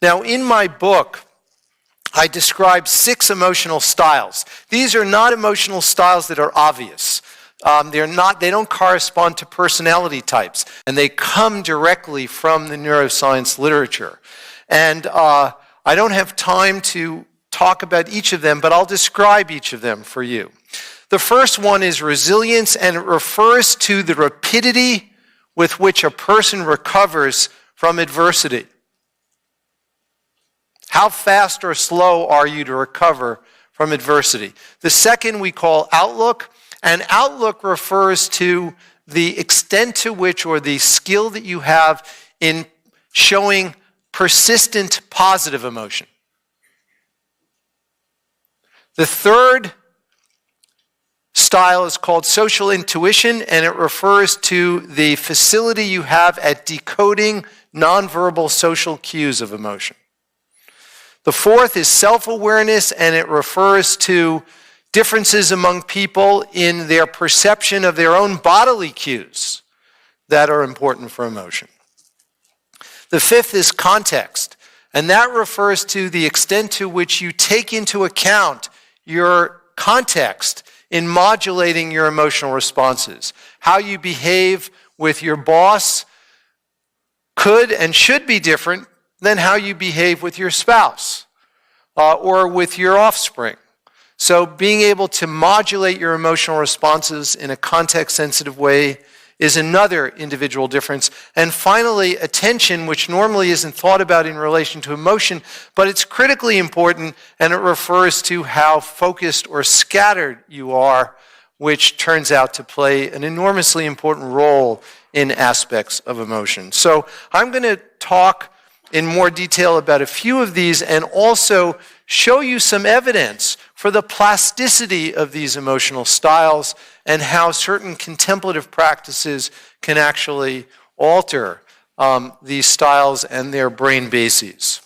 Now, in my book, I describe 6 emotional styles. These are not emotional styles that are obvious. They don't correspond to personality types, and they come directly from the neuroscience literature. And I don't have time to talk about each of them, but I'll describe each of them for you. The first one is resilience, and it refers to the rapidity with which a person recovers from adversity. How fast or slow are you to recover from adversity? The second we call outlook, and outlook refers to the extent to which, or the skill that you have in showing persistent positive emotion. The third style is called social intuition, and it refers to the facility you have at decoding nonverbal social cues of emotion. The fourth is self-awareness, and it refers to differences among people in their perception of their own bodily cues that are important for emotion. The fifth is context, and that refers to the extent to which you take into account your context in modulating your emotional responses. How you behave with your boss could and should be different than how you behave with your spouse or with your offspring. So being able to modulate your emotional responses in a context-sensitive way is another individual difference. And finally, attention, which normally isn't thought about in relation to emotion, but it's critically important, and it refers to how focused or scattered you are, which turns out to play an enormously important role in aspects of emotion. So I'm going to talk in more detail about a few of these and also show you some evidence for the plasticity of these emotional styles and how certain contemplative practices can actually alter these styles and their brain bases.